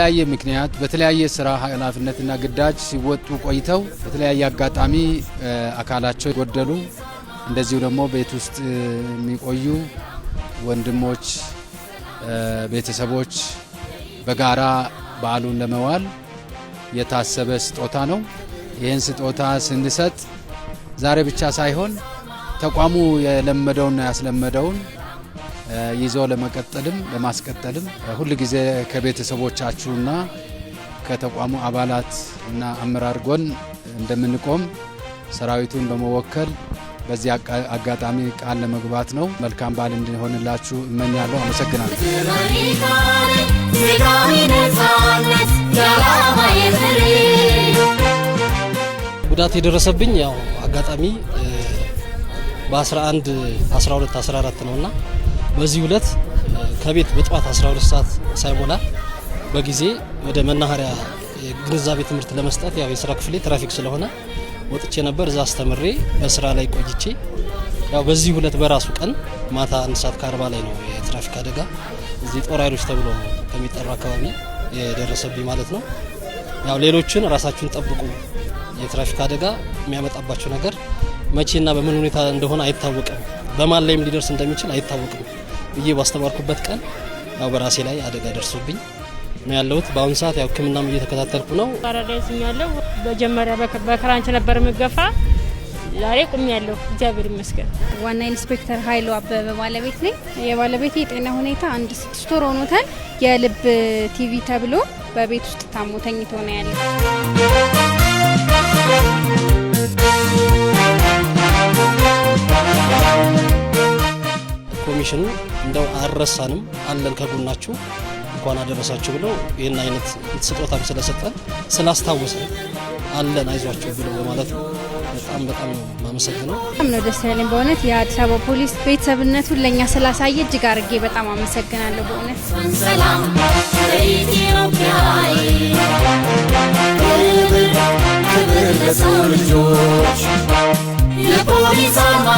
በተለያየ ምክንያት በተለያየ ስራ ኃላፊነትና ግዳጅ ሲወጡ ቆይተው በተለያየ አጋጣሚ አካላቸው ይጎደሉ እንደዚሁ ደግሞ ቤት ውስጥ የሚቆዩ ወንድሞች ቤተሰቦች በጋራ በዓሉን ለመዋል የታሰበ ስጦታ ነው። ይህን ስጦታ ስንሰጥ ዛሬ ብቻ ሳይሆን ተቋሙ የለመደውና ያስለመደውን ይዞ ለመቀጠልም ለማስቀጠልም ሁሉ ጊዜ ከቤተሰቦቻችሁና ከተቋሙ አባላት እና አመራር ጎን እንደምንቆም ሰራዊቱን በመወከል በዚህ አጋጣሚ ቃል ለመግባት ነው። መልካም በዓል እንዲሆንላችሁ እመኛለሁ። አመሰግናለሁ። ጉዳት የደረሰብኝ ያው አጋጣሚ በ11 12 14 ነውና በዚህ ሁለት ከቤት በጧት 12 ሰዓት ሳይሞላ በጊዜ ወደ መናኸሪያ ግንዛቤ ትምህርት ለመስጠት ያው የሥራ ክፍሌ ትራፊክ ስለሆነ ወጥቼ ነበር። እዛ አስተምሬ በስራ ላይ ቆይቼ ያው በዚህ ሁለት በራሱ ቀን ማታ 1:40 ላይ ነው የትራፊክ አደጋ እዚህ ጦር ኃይሎች ተብሎ ከሚጠራ አካባቢ የደረሰብኝ ማለት ነው። ያው ሌሎችን ራሳችሁን ጠብቁ፣ የትራፊክ አደጋ የሚያመጣባቸው ነገር መቼና በምን ሁኔታ እንደሆነ አይታወቅም፣ በማን ላይም ሊደርስ እንደሚችል አይታወቅም ብዬ ባስተማርኩበት ቀን ያው በራሴ ላይ አደጋ ደርሶብኝ ነው ያለሁት። በአሁን ሰዓት ያው ሕክምናም እየተከታተልኩ ነው። አራዳይኛለሁ በመጀመሪያ በክራንች ነበር የምገፋ፣ ዛሬ ቆሜያለሁ እግዚአብሔር ይመስገን። ዋና ኢንስፔክተር ኃይሉ አበበ ባለቤት ነኝ። የባለቤቴ የጤና ሁኔታ 6 ወር ሆኖታል። የልብ ቲቪ ተብሎ በቤት ውስጥ ታሞ ተኝቶ ነው ያለው። ኮሚሽኑ እንደው አረሳንም አለን ከጎናችሁ እንኳን አደረሳችሁ ብሎ ይሄን አይነት ስጦታም ስለሰጠን ስላስታወሰን አለን አይዟችሁ ብሎ በማለት በጣም ነው ማመሰግነው። በጣም ነው ደስ ያለኝ በእውነት የአዲስ አበባ ፖሊስ ቤተሰብነቱን ለኛ ስላሳየ እጅግ አድርጌ በጣም አመሰግናለሁ በእውነት። ሰላም ለኢትዮጵያ ክብር ለሰው ልጆች የፖሊስ አርማ